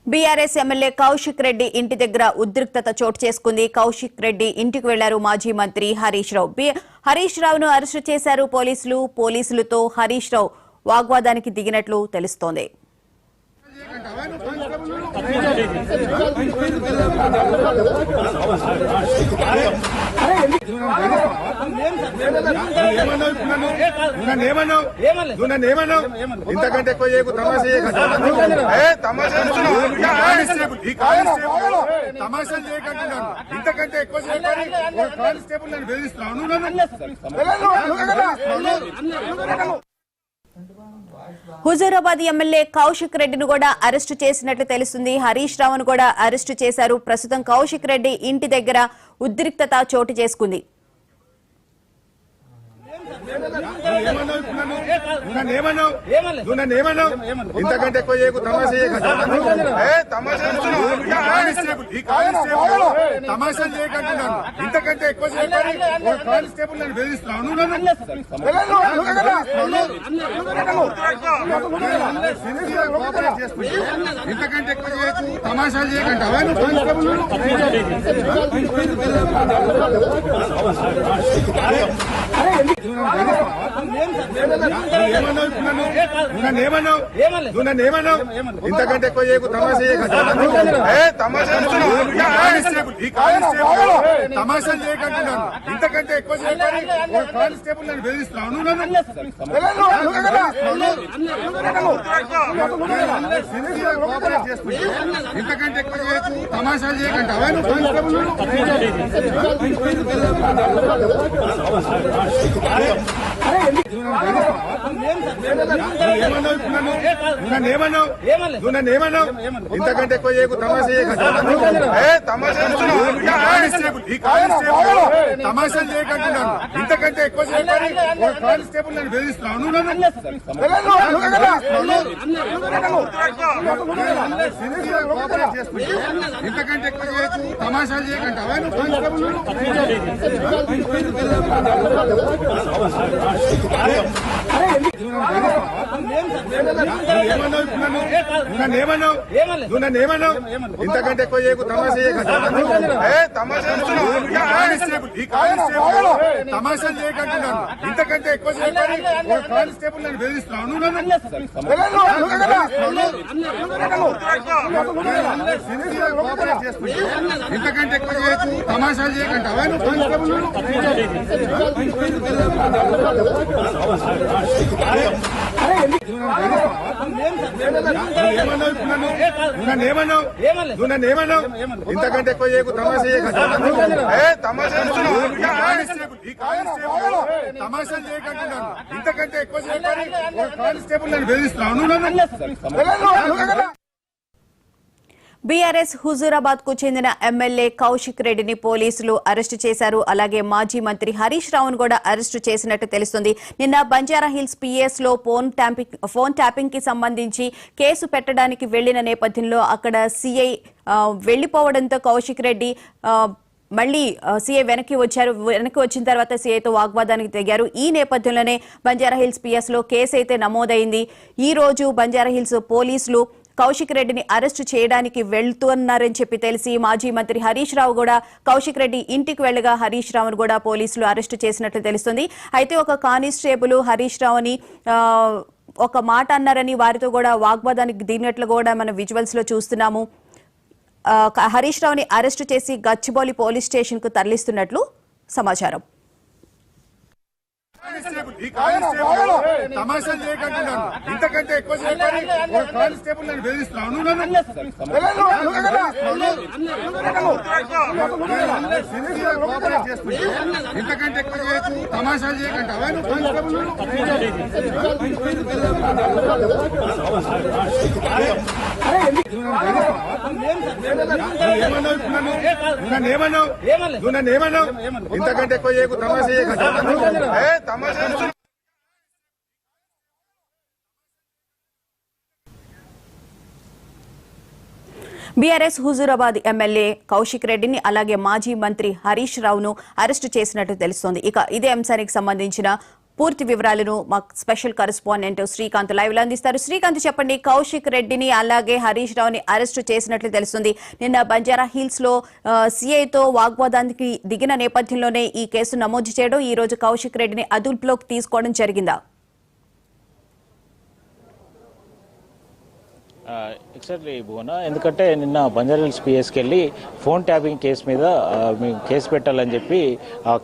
BRS MLA Kaushik Reddy ఇంటి దగ్గర ఉద్రిక్తత చోటు చేసుకుంది. కౌశిక్ రెడ్డి ఇంటికి వెళ్లారు మాజీ మంత్రి హరీష్ రావు. హరీష్ రావును అరెస్టు చేశారు పోలీసులు. పోలీసులతో హరీష్ రావు వాగ్వాదానికి దిగినట్లు తెలుస్తోంది. ఇంతకంటే ఎక్కువ తమాషా చేయకంటున్నాను. ఇంతకంటే ఎక్కువ కానిస్టేబుల్ నన్ను బెదిరిస్తున్నాను. హుజూరాబాద్ ఎమ్మెల్యే కౌశిక్ రెడ్డిని కూడా అరెస్టు చేసినట్లు తెలుస్తుంది. హరీష్ రావును కూడా అరెస్టు చేశారు. ప్రస్తుతం కౌశిక్ రెడ్డి ఇంటి దగ్గర ఉద్రిక్తత చోటు చేసుకుంది. ఇంతకంటే ఎక్కువ తమాషా చేయకంటున్నాను. ఇంతకంటే ఎక్కువ కానిస్టేబుల్ నన్ను బెదిరిస్తున్నాను. ఇంతకంటే ఎక్కువ తమాషా చేయకంటావా? ఇంతకంటే ఎక్కువ తమాషా చేయకంటున్నాను. ఇంతకంటే ఎక్కువ కానిస్టేబుల్ నన్ను బెదిరిస్తున్నాను. ఇంతకంటే ఎక్కువ తమాషా చేయకంటావా? ఇంతకంటే ఎక్కువ తమాషా చేయకంటున్నాను. ఇంతకంటే ఎక్కువ కానిస్టేబుల్ నన్ను బెదిరిస్తున్నాను. ఇంతకంటే ఎక్కువ తమాషా చేయకంటావా? ఇంతకంటే ఎక్కువ తమాషా చేయకంటున్నాను. ఇంతకంటే ఎక్కువ కానిస్టేబుల్ నన్ను బెదిరిస్తున్నాను. ఇంతకంటే ఎక్కువ తమాషా చేయకంటావా? ఇంతకంటే ఎక్కువ తమాషా చేయకంటున్నాను. ఇంతకంటే ఎక్కువ కానిస్టేబుల్ నన్ను బెదిరిస్తున్నాను. బీఆర్ఎస్ హుజూరాబాద్ కు చెందిన ఎమ్మెల్యే కౌశిక్ రెడ్డిని పోలీసులు అరెస్టు చేశారు. అలాగే మాజీ మంత్రి హరీష్ రావును కూడా అరెస్టు చేసినట్టు తెలుస్తుంది. నిన్న బంజారాహిల్స్ పిఎస్ లో ఫోన్ ట్యాపింగ్ కి సంబంధించి కేసు పెట్టడానికి వెళ్లిన నేపథ్యంలో అక్కడ సీఐ వెళ్లిపోవడంతో కౌశిక్ రెడ్డి మళ్లీ సీఐ వెనక్కి వచ్చిన తర్వాత సీఐతో వాగ్వాదానికి దిగారు. ఈ నేపథ్యంలోనే బంజారాహిల్స్ పిఎస్ లో కేసు అయితే నమోదైంది. ఈ రోజు బంజారాహిల్స్ పోలీసులు కౌశిక్ రెడ్డిని అరెస్టు చేయడానికి వెళ్తున్నారని చెప్పి తెలిసి మాజీ మంత్రి హరీష్ రావు కూడా కౌశిక్ రెడ్డి ఇంటికి వెళ్లగా హరీష్ రావును కూడా పోలీసులు అరెస్టు చేసినట్లు తెలుస్తుంది. అయితే ఒక కానిస్టేబుల్ హరీష్ రావుని ఒక మాట అన్నారని వారితో కూడా వాగ్వాదానికి దిగినట్లు కూడా మనం విజువల్స్ లో చూస్తున్నాము. హరీష్ రావుని అరెస్టు చేసి గచ్చిబౌలి పోలీస్ స్టేషన్ కు తరలిస్తున్నట్లు సమాచారం. తమాషా చేయకంటున్నాను. ఇంతకంటే ఎక్కువ కానిస్టేబుల్ నన్ను బెదిరిస్తున్నాను. ఇంతకంటే ఎక్కువ తమాషా చేయకంటావా? ఇంతకంటే ఎక్కువ తమాషా బీఆర్ఎస్ హుజూరాబాద్ ఎమ్మెల్యే కౌశిక్ రెడ్డిని అలాగే మాజీ మంత్రి హరీష్ రావును అరెస్టు చేసినట్టు తెలుస్తోంది. ఇక ఇదే అంశానికి సంబంధించిన పూర్తి వివరాలను మా స్పెషల్ కరెస్పాండెంట్ శ్రీకాంత్ లైవ్ లో అందిస్తారు. శ్రీకాంత్, చెప్పండి. కౌశిక్ రెడ్డిని అలాగే హరీష్ రావుని అరెస్టు చేసినట్లు తెలుస్తుంది. నిన్న బంజారా హిల్స్ లో సిఐతో వాగ్వాదానికి దిగిన నేపథ్యంలోనే ఈ కేసు నమోదు చేయడం, ఈ రోజు కౌశిక్ రెడ్డిని అదుపులోకి తీసుకోవడం జరిగిందా? ఎగ్జాక్ట్లీ భువన, ఎందుకంటే నిన్న బంజారా హిల్స్ పిఎస్కి వెళ్ళి ఫోన్ ట్యాపింగ్ కేసు మీద మేము కేసు పెట్టాలని చెప్పి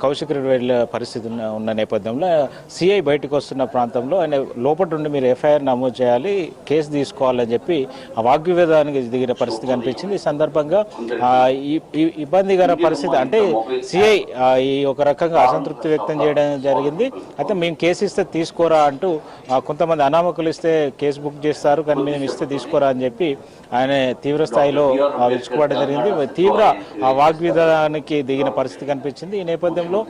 కౌశిక్ రెడ్డి వెళ్ళే పరిస్థితి ఉన్న నేపథ్యంలో సిఐ బయటకు వస్తున్న ప్రాంతంలో ఆయన లోపల ఉండి మీరు ఎఫ్ఐఆర్ నమోదు చేయాలి, కేసు తీసుకోవాలని చెప్పి ఆ వాగ్వివాదానికి దిగిన పరిస్థితి కనిపించింది. ఈ సందర్భంగా ఇబ్బందికర పరిస్థితి అంటే సిఐ ఈ ఒక రకంగా అసంతృప్తి వ్యక్తం చేయడం జరిగింది. అయితే మేము కేసు ఇస్తే తీసుకోరా అంటూ కొంతమంది అనామకులు ఇస్తే కేసు బుక్ చేస్తారు, కానీ మేము ఇస్తే తీసుకోరా అని చెప్పి ఆయన తీవ్ర స్థాయిలో విరుచుకుపడడం జరిగింది. తీవ్ర వాగ్వివాదానికి దిగిన పరిస్థితి కనిపించింది. ఈ నేపథ్యంలో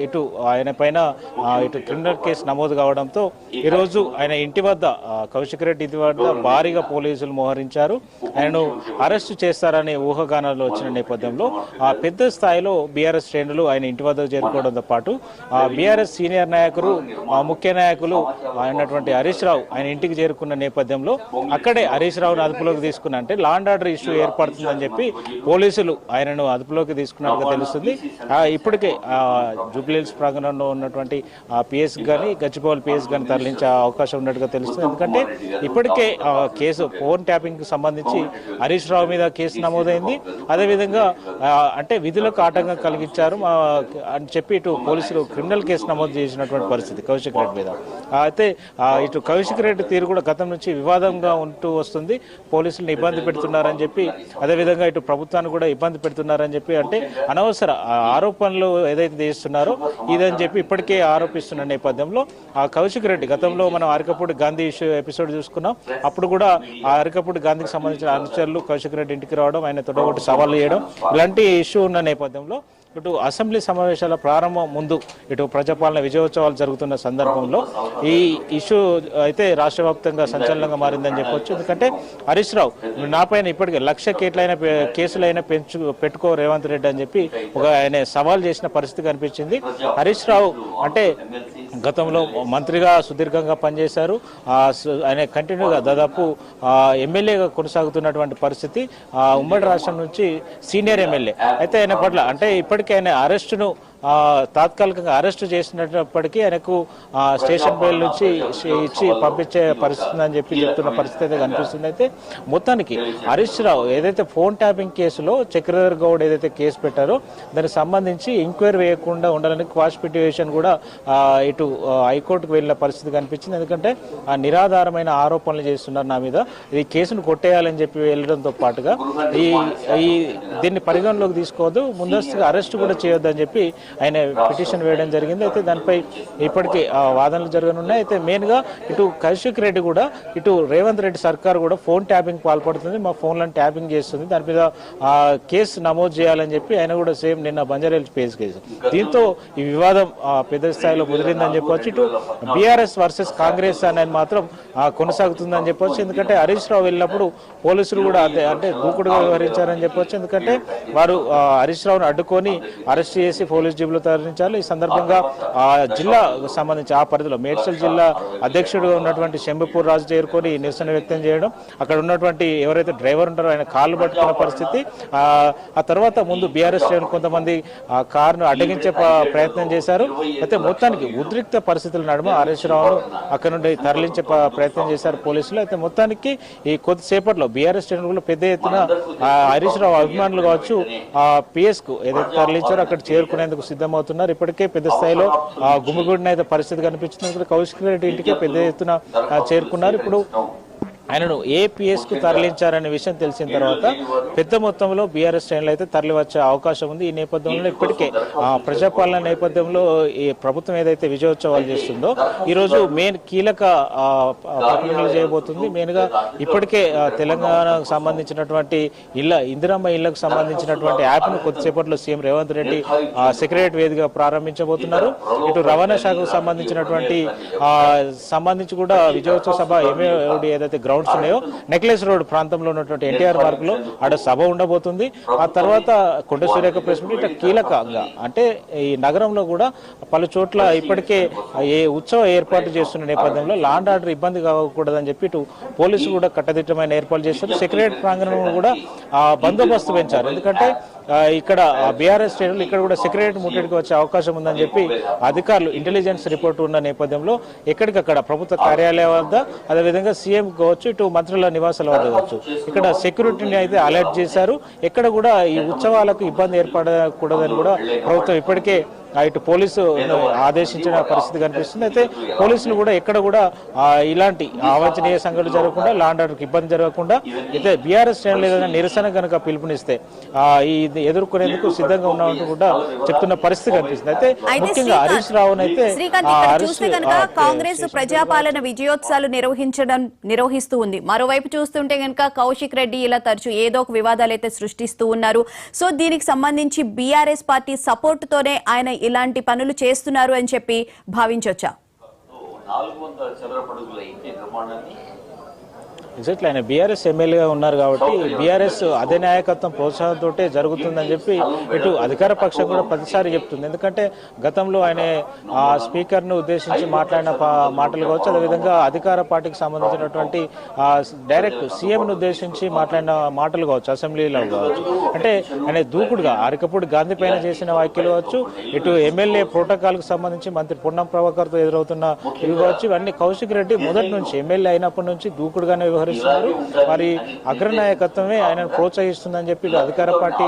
ఇటు ఆయన పైన ఇటు క్రిమినల్ కేసు నమోదు కావడంతో ఈరోజు ఆయన ఇంటి వద్ద కౌశిక్ రెడ్డి ఇంటి వద్ద భారీగా పోలీసులు మోహరించారు. ఆయనను అరెస్టు చేస్తారనే ఊహాగానాలు వచ్చిన నేపథ్యంలో పెద్ద స్థాయిలో బీఆర్ఎస్ శ్రేణులు ఆయన ఇంటి వద్దకు చేరుకోవడంతో పాటు బీఆర్ఎస్ సీనియర్ నాయకులు ముఖ్య నాయకులు అయినటువంటి హరీష్ రావు ఆయన ఇంటికి చేరుకున్న నేపథ్యంలో అక్కడే హరీష్ రావును అదుపులోకి తీసుకున్న అంటే లా అండ్ ఆర్డర్ ఇష్యూ ఏర్పడుతుందని చెప్పి పోలీసులు ఆయనను అదుపులోకి తీసుకున్నట్టుగా తెలుస్తుంది. ఇప్పటికే జూబ్లీహిల్స్ ప్రాంగణంలో ఉన్నటువంటి పిఎస్ కానీ గచ్చిబౌలి పిఎస్ కానీ తరలించే అవకాశం ఉన్నట్టుగా తెలుస్తుంది. ఎందుకంటే ఇప్పటికే కేసు ఫోన్ ట్యాపింగ్ కు సంబంధించి హరీష్ రావు మీద కేసు నమోదైంది. అదేవిధంగా అంటే విధులకు ఆటంకం కలిగించారు అని చెప్పి ఇటు పోలీసులు క్రిమినల్ కేసు నమోదు చేసినటువంటి పరిస్థితి కౌశిక్ రెడ్డి మీద. అయితే ఇటు కౌశిక్ రెడ్డి తీరు కూడా గతం నుంచి వివాదంగా ఉంటూ వస్తుంది. పోలీసులను ఇబ్బంది పెడుతున్నారని చెప్పి, అదేవిధంగా ఇటు ప్రభుత్వాన్ని కూడా ఇబ్బంది పెడుతున్నారని చెప్పి, అంటే అనవసర ఆరోపణలు ఏదైతే చేస్తున్నారో ఇదని చెప్పి ఇప్పటికే ఆరోపిస్తున్న నేపథ్యంలో కౌశిక్ రెడ్డి గతంలో మనం అరకపూడి గాంధీ ఇష్యూ ఎపిసోడ్ చూసుకున్నాం. అప్పుడు కూడా ఆ అరకపూడి గాంధీకి సంబంధించిన అనుచరులు కౌశిక్ రెడ్డి ఇంటికి రావడం, ఆయన తొడగొట్టి సవాళ్ళు చేయడం ఇలాంటి ఇష్యూ ఉన్న నేపథ్యంలో ఇటు అసెంబ్లీ సమావేశాల ప్రారంభం ముందు ఇటు ప్రజాపాలన విజయోత్సవాలు జరుగుతున్న సందర్భంలో ఈ ఇష్యూ అయితే రాష్ట్ర వ్యాప్తంగా సంచలనంగా మారిందని చెప్పొచ్చు. ఎందుకంటే హరీష్ రావు నాపైన ఇప్పటికే 1,00,000 కేసులైనా పెట్టుకో రేవంత్ రెడ్డి అని చెప్పి ఆయన సవాల్ చేసిన పరిస్థితి కనిపించింది. హరీష్ రావు అంటే గతంలో మంత్రిగా సుదీర్ఘంగా పనిచేశారు. ఆయన కంటిన్యూగా దాదాపు ఎమ్మెల్యేగా కొనసాగుతున్నటువంటి పరిస్థితి. ఉమ్మడి రాష్ట్రం నుంచి సీనియర్ ఎమ్మెల్యే అయితే ఆయన పట్ల అంటే ఇప్పటికీ ఆయన అరెస్టును తాత్కాలికంగా అరెస్టు చేసినప్పటికీ ఆయనకు స్టేషన్ బెయిల్ నుంచి ఇచ్చి పంపించే పరిస్థితి అని చెప్పి చెప్తున్న పరిస్థితి అయితే కనిపిస్తుంది. అయితే మొత్తానికి హరీష్ రావు ఏదైతే ఫోన్ ట్యాపింగ్ కేసులో చక్రధర్ గౌడ్ ఏదైతే కేసు పెట్టారో దానికి సంబంధించి ఎంక్వైరీ వేయకుండా ఉండాలని క్వాష్ పిటిషన్ కూడా ఇటు హైకోర్టుకు వెళ్ళిన పరిస్థితి కనిపించింది. ఎందుకంటే నిరాధారమైన ఆరోపణలు చేస్తున్నారు నా మీద, ఈ కేసును కొట్టేయాలని చెప్పి వెళ్ళడంతో పాటుగా దీన్ని పరిగణలోకి తీసుకోవద్దు, ముందస్తుగా అరెస్ట్ కూడా చేయొద్దు అని చెప్పి ఆయన పిటిషన్ వేయడం జరిగింది. అయితే దానిపై ఇప్పటికీ వాదనలు జరగనున్నాయి. అయితే మెయిన్ గా ఇటు కౌశిక్ రెడ్డి కూడా ఇటు రేవంత్ రెడ్డి సర్కార్ కూడా ఫోన్ ట్యాపింగ్ పాల్పడుతుంది, మా ఫోన్లను ట్యాపింగ్ చేస్తుంది, దాని మీద కేసు నమోదు చేయాలని చెప్పి ఆయన కూడా సేమ్ నిన్న బంజారా హిల్స్ కేసు కేసు దీంతో ఈ వివాదం పెద్ద స్థాయిలో ముదిరిందని చెప్పవచ్చు. ఇటు బీఆర్ఎస్ వర్సెస్ కాంగ్రెస్ అనేది మాత్రం కొనసాగుతుందని చెప్పవచ్చు. ఎందుకంటే హరీష్ రావు వెళ్ళినప్పుడు పోలీసులు కూడా అంటే దూకుడుగా వ్యవహరించారని చెప్పవచ్చు. ఎందుకంటే వారు హరీష్ రావును అడ్డుకొని అరెస్ట్ చేసి పోలీస్ జీబులో తరలించారు. ఈ సందర్భంగా జిల్లాకు సంబంధించి ఆ పరిధిలో మేడ్చల్ జిల్లా అధ్యక్షుడిగా ఉన్నటువంటి శంభపూర్ రాజు చేరుకొని నిరసన వ్యక్తం చేయడం, అక్కడ ఉన్నటువంటి ఎవరైతే డ్రైవర్ ఉంటారో ఆయన కాళ్ళు పట్టుకున్న పరిస్థితి. ఆ తర్వాత ముందు బీఆర్ఎస్ శ్రేణులు కొంతమంది కారును అడ్డగించే ప్రయత్నం చేశారు. అయితే మొత్తానికి ఉద్రిక్త పరిస్థితుల నడుమ హరీష్ రావును అక్కడ నుండి తరలించే ప్రయత్నం చేశారు పోలీసులు. అయితే మొత్తానికి ఈ కొద్దిసేపట్లో బీఆర్ఎస్ శ్రేణులు పెద్ద ఎత్తున హరీష్ రావు అభిమానులు కావచ్చు పిఎస్ కు ఏదైతే తరలించారో అక్కడ చేరుకునేందుకు సిద్ధమవుతున్నారు. ఇప్పటికే పెద్ద స్థాయిలో గుమిగూడిన అయితే పరిస్థితి కనిపించింది. కౌశిక్ రెడ్డి ఇంటికి పెద్ద ఎత్తున చేరుకున్నారు. ఇప్పుడు ఆయనను ఏపీఎస్ కు తరలించారనే విషయం తెలిసిన తర్వాత పెద్ద మొత్తంలో బీఆర్ఎస్ శ్రేణులు అయితే తరలి వచ్చే అవకాశం ఉంది. ఈ నేపథ్యంలో ఇప్పటికే ప్రజాపాలన నేపథ్యంలో ఈ ప్రభుత్వం ఏదైతే విజయోత్సవాలు చేస్తుందో ఈ రోజు మెయిన్ కీలక ప్రకటనలు చేయబోతుంది. మెయిన్ గా ఇప్పటికే తెలంగాణకు సంబంధించినటువంటి ఇందిరమ్మ ఇళ్లకు సంబంధించినటువంటి యాప్ ను కొద్దిసేపట్లో సీఎం రేవంత్ రెడ్డి సెక్రటరియట్ వేదికగా ప్రారంభించబోతున్నారు. ఇటు రవాణా శాఖకు సంబంధించి కూడా విజయోత్సవ సభ ఏదైతే గ్రౌండ్ గ్రౌండ్స్ ఉన్నాయో నెక్లెస్ రోడ్ ప్రాంతంలో ఉన్నటువంటి ఎన్టీఆర్ పార్క్ లో ఆడ సభ ఉండబోతుంది. ఆ తర్వాత కొండ సురేఖ ప్రెస్ మీట్ ఇట్లా కీలకంగా అంటే ఈ నగరంలో కూడా పలు చోట్ల ఇప్పటికే ఉత్సవ ఏర్పాటు చేస్తున్న నేపథ్యంలో లా అండ్ ఆర్డర్ ఇబ్బంది కాకూడదని చెప్పి ఇటు పోలీసులు కూడా కట్టదిట్టమైన ఏర్పాట్లు చేస్తారు. సెక్రటరీ ప్రాంగణంలో కూడా బందోబస్తు పెంచారు. ఎందుకంటే ఇక్కడ బీఆర్ఎస్ శ్రేణులు ఇక్కడ కూడా సెక్రటరీ ముట్టడికి వచ్చే అవకాశం ఉందని చెప్పి అధికారులు ఇంటెలిజెన్స్ రిపోర్ట్ ఉన్న నేపథ్యంలో ఎక్కడికక్కడ ప్రభుత్వ కార్యాలయం వద్ద అదేవిధంగా సీఎం కావచ్చు ఇటు మంత్రుల నివాసాల వద్ద కావచ్చు ఇక్కడ సెక్యూరిటీని అయితే అలర్ట్ చేశారు. ఎక్కడ కూడా ఈ ఉత్సవాలకు ఇబ్బంది ఏర్పడకూడదని కూడా ప్రభుత్వం ఇప్పటికే ఇటు పోలీసు ఆదేశించిన పరిస్థితి కనిపిస్తుంది. అయితే పోలీసులు కూడా ఎక్కడ కూడా ఇలాంటి అవాంఛనీయ సంఘటనలు జరగకుండా లా అండ్ ఆర్డర్కి ఇబ్బంది జరగకుండా అయితే బీఆర్ఎస్ శ్రేణులు ఏదైనా నిరసన కనుక పిలుపునిస్తే ఇది ఎదుర్కొనేందుకు సిద్ధంగా ఉన్నామంటూ కూడా చెప్తున్న పరిస్థితి కనిపిస్తుంది. అయితే ముఖ్యంగా హరీష్ రావును అయితే కాంగ్రెస్ ప్రజాపాలన విజయోత్సవాలు నిర్వహిస్తూ ఉంది. మరోవైపు చూస్తుంటే కనుక కౌశిక్ రెడ్డి ఇలా తరచూ ఏదో ఒక వివాదాలు అయితే సృష్టిస్తూ ఉన్నారు. సో దీనికి సంబంధించి బీఆర్ఎస్ పార్టీ సపోర్ట్ తోనే ఆయన ఇలాంటి పనులు చేస్తున్నారు అని చెప్పి భావించొచ్చా? ఎగ్జాక్ట్లీ ఆయన బీఆర్ఎస్ ఎమ్మెల్యేగా ఉన్నారు కాబట్టి బీఆర్ఎస్ అదే నాయకత్వం ప్రోత్సాహంతో జరుగుతుందని చెప్పి ఇటు అధికార పక్షం కూడా ప్రతిసారి చెప్తుంది. ఎందుకంటే గతంలో ఆయన స్పీకర్ను ఉద్దేశించి మాట్లాడిన మాటలు కావచ్చు, అదేవిధంగా అధికార పార్టీకి సంబంధించినటువంటి డైరెక్ట్ సీఎంను ఉద్దేశించి మాట్లాడిన మాటలు కావచ్చు, అసెంబ్లీలో కావచ్చు. అంటే ఆయన దూకుడుగా అరకపూడి గాంధీ పైన చేసిన వ్యాఖ్యలు కావచ్చు, ఇటు ఎమ్మెల్యే ప్రోటోకాల్కు సంబంధించి మంత్రి పొన్నం ప్రభాకర్తో ఎదురవుతున్న ఇవి కావచ్చు, ఇవన్నీ కౌశిక్ రెడ్డి మొదటి నుంచి ఎమ్మెల్యే అయినప్పటి నుంచి దూకుడుగానే వ్యవహరిస్తున్నారు. వారి అగ్రనాయకత్వమే ఆయనను ప్రోత్సహిస్తుందని చెప్పి అధికార పార్టీ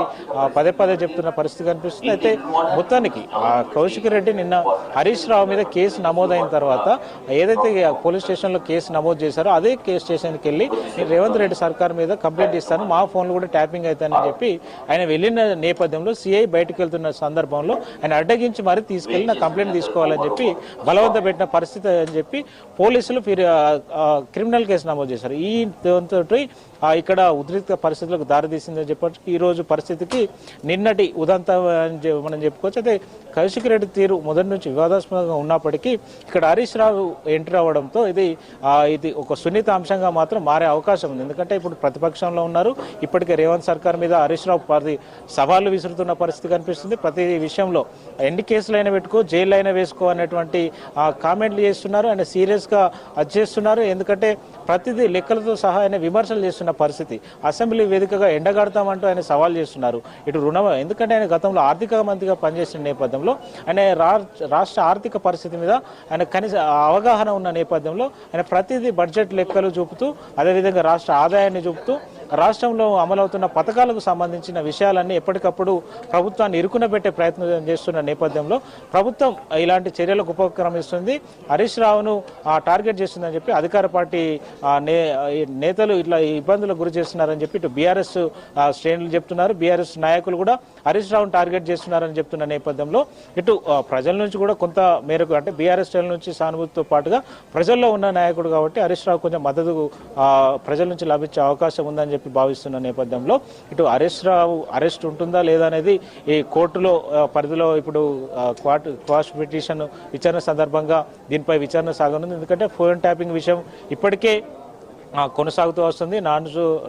పదే పదే చెప్తున్న పరిస్థితి కనిపిస్తుంది. అయితే మొత్తానికి కౌశిక్ రెడ్డి నిన్న హరీష్ రావు మీద కేసు నమోదైన తర్వాత ఏదైతే పోలీస్ స్టేషన్లో కేసు నమోదు చేశారో అదే కేసు స్టేషన్కి వెళ్ళి రేవంత్ రెడ్డి సర్కార్ మీద కంప్లైంట్ ఇస్తాను, మా ఫోన్లు కూడా ట్యాపింగ్ అవుతాయని చెప్పి ఆయన వెళ్ళిన నేపథ్యంలో సిఐ బయటకు వెళ్తున్న సందర్భంలో ఆయన అడ్డగించి మరీ తీసుకెళ్లి నా కంప్లైంట్ తీసుకోవాలని చెప్పి బలవంత పెట్టిన పరిస్థితి అని చెప్పి పోలీసులు క్రిమినల్ కేసు నమోదు చేశారు. ఈ దాంతో ఇక్కడ ఉద్రిక్త పరిస్థితులకు దారితీసిందని చెప్పచ్చు. ఈ రోజు పరిస్థితికి నిన్నటి ఉదంతం మనం చెప్పుకోవచ్చు. అయితే కౌశిక్ రెడ్డి తీరు మొదటి నుంచి వివాదాస్పదంగా ఉన్నప్పటికీ ఇక్కడ హరీష్ రావు ఎంట్రీ అవడంతో ఇది ఒక సున్నిత అంశంగా మాత్రం మారే అవకాశం ఉంది. ఎందుకంటే ఇప్పుడు ప్రతిపక్షంలో ఉన్నారు, ఇప్పటికే రేవంత్ సర్కార్ మీద హరీష్ రావు సవాళ్లు విసురుతున్న పరిస్థితి కనిపిస్తుంది. ప్రతి విషయంలో ఎన్ని కేసులైనా పెట్టుకో, జైలు అయినా వేసుకో అనేటువంటి కామెంట్లు చేస్తున్నారు. ఆయన సీరియస్ గా అది చేస్తున్నారు. ఎందుకంటే ప్రతిదీ లెక్కలతో సహా ఆయన విమర్శలు చేస్తున్న పరిస్థితి, అసెంబ్లీ వేదికగా ఎండగడతామంటూ ఆయన సవాల్ చేస్తున్నారు. ఇటు ఎందుకంటే ఆయన గతంలో ఆర్థిక మంత్రిగా పనిచేసిన నేపథ్యంలో ఆయన రాష్ట్ర ఆర్థిక పరిస్థితి మీద ఆయన కనీస అవగాహన ఉన్న నేపథ్యంలో ఆయన ప్రతిదీ బడ్జెట్ లెక్కలు చూపుతూ అదేవిధంగా రాష్ట్ర ఆదాయాన్ని చూపుతూ రాష్ట్రంలో అమలవుతున్న పథకాలకు సంబంధించిన విషయాలన్నీ ఎప్పటికప్పుడు ప్రభుత్వాన్ని ఇరుకునబెట్టే ప్రయత్నం చేస్తున్న నేపథ్యంలో ప్రభుత్వం ఇలాంటి చర్యలకు ఉపక్రమిస్తుంది, హరీష్ రావును టార్గెట్ చేస్తుందని చెప్పి అధికార పార్టీ నేతలు ఇట్లా ఇబ్బందులకు గురి చేస్తున్నారని చెప్పి ఇటు బీఆర్ఎస్ శ్రేణులు చెప్తున్నారు. బీఆర్ఎస్ నాయకులు కూడా హరీష్ రావును టార్గెట్ చేస్తున్నారని చెప్తున్న నేపథ్యంలో ఇటు ప్రజల నుంచి కూడా కొంత మేరకు అంటే బీఆర్ఎస్ శ్రేణుల నుంచి సానుభూతితో పాటుగా ప్రజల్లో ఉన్న నాయకుడు కాబట్టి హరీష్ రావు కొంచెం మద్దతు ప్రజల నుంచి లభించే అవకాశం ఉందని చెప్పి భావిస్తున్న నేపథ్యంలో ఇటు హరీష్ రావు అరెస్ట్ ఉంటుందా లేదా అనేది ఈ కోర్టులో పరిధిలో ఇప్పుడు క్వాష్ పిటిషన్ విచారణ సందర్భంగా దీనిపై విచారణ సాగనుంది. ఎందుకంటే ఫోన్ ట్యాపింగ్ విషయం ఇప్పటికే కొనసాగుతూ వస్తుంది,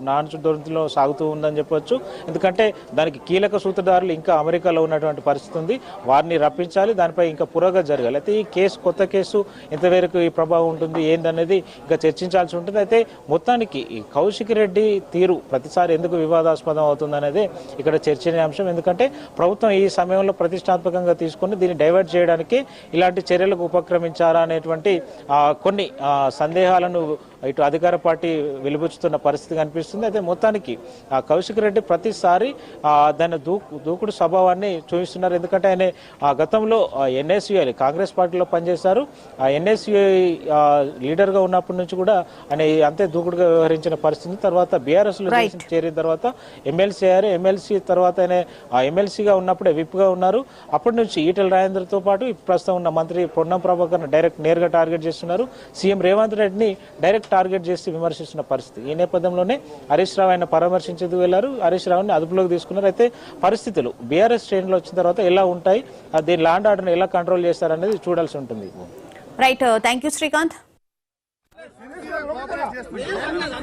నాన్సు దొరికిలో సాగుతూ ఉందని చెప్పవచ్చు. ఎందుకంటే దానికి కీలక సూత్రధారులు ఇంకా అమెరికాలో ఉన్నటువంటి పరిస్థితి ఉంది, వారిని రప్పించాలి, దానిపై ఇంకా పురోగతి జరగాలి. అయితే ఈ కేసు కొత్త కేసు ఎంతవరకు ఈ ప్రభావం ఉంటుంది ఏందనేది ఇంకా చర్చించాల్సి ఉంటుంది. అయితే మొత్తానికి కౌశిక్ రెడ్డి తీరు ప్రతిసారి ఎందుకు వివాదాస్పదం అవుతుంది అనేది ఇక్కడ చర్చనీయాంశం. ఎందుకంటే ప్రభుత్వం ఈ సమయంలో ప్రతిష్టాత్మకంగా తీసుకుని దీన్ని డైవర్ట్ చేయడానికి ఇలాంటి చర్యలకు ఉపక్రమించారా అనేటువంటి కొన్ని సందేహాలను ఇటు అధికార పార్టీ వెలుబుచ్చుతున్న పరిస్థితి కనిపిస్తుంది. అయితే మొత్తానికి కౌశిక్ రెడ్డి ప్రతిసారి దాని దూకుడు స్వభావాన్ని చూపిస్తున్నారు. ఎందుకంటే ఆయన గతంలో ఎన్ఎస్యుఐ కాంగ్రెస్ పార్టీలో పనిచేశారు. ఎన్ఎస్యుఐ లీడర్గా ఉన్నప్పటి నుంచి కూడా ఆయన అంతే దూకుడుగా వ్యవహరించిన పరిస్థితి. తర్వాత బీఆర్ఎస్లో చేరిన తర్వాత ఎమ్మెల్సీ అయ్యారు. ఎమ్మెల్సీ తర్వాత ఆయన ఎమ్మెల్సీగా ఉన్నప్పుడే విప్గా ఉన్నారు. అప్పటి నుంచి ఈటెల రాజేందర్తో పాటు ప్రస్తుతం ఉన్న మంత్రి పొన్నం ప్రభాకర్ నేరుగా టార్గెట్ చేస్తున్నారు. సీఎం రేవంత్ రెడ్డిని డైరెక్ట్ టార్గెట్ చేసి విమర్శిస్తున్న పరిస్థితి. ఈ నేపథ్యంలోనే హరీష్ రావు ఆయన పరామర్శించేందుకు వెళ్లారు, హరీష్ రావుని అదుపులోకి తీసుకున్నారు. అయితే పరిస్థితులు బీఆర్ఎస్ శ్రేణిలో వచ్చిన తర్వాత ఎలా ఉంటాయి, దీని ల్యాండ్ ఆర్డర్ని ఎలా కంట్రోల్ చేస్తారనేది చూడాల్సి ఉంటుంది. Right, thank you Srikanth. Cooperate చేస్తుంది.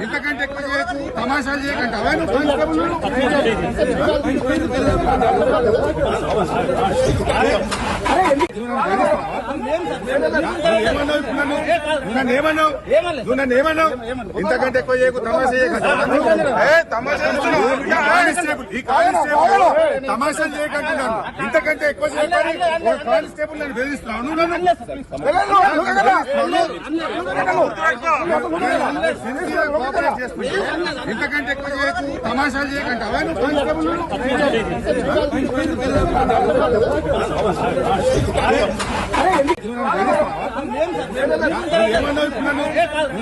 ఇంతకంటే ఎక్కువ చేయకు, తమాషాలు చేయకండి. అవన్నీ కానిస్టేబుల్ నన్ను ఏమన్నావు? ఇంతకంటే ఎక్కువ చేయకు, తమాషా చేయకండి. ఈ కానిస్టేబుల్ తమాషాలు చేయకంటున్నాను. ఇంతకంటే ఎక్కువ చేయకండి. ఒక కానిస్టేబుల్ నన్ను బెదిరిస్తున్నాను. కోఆపరేట్ చేస్తుంది. ఇంతకంటే ఎక్కువ చేయకు, తమాషాలు చేయకండి. అవన్నీ కానిస్టేబుల్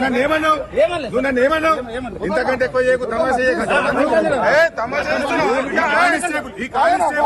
నన్ను ఏమన్నావు? ఇంతకంటే ఎక్కువ చేయకు, తమాషా చేయకండి. ఈ కానిస్టేబుల్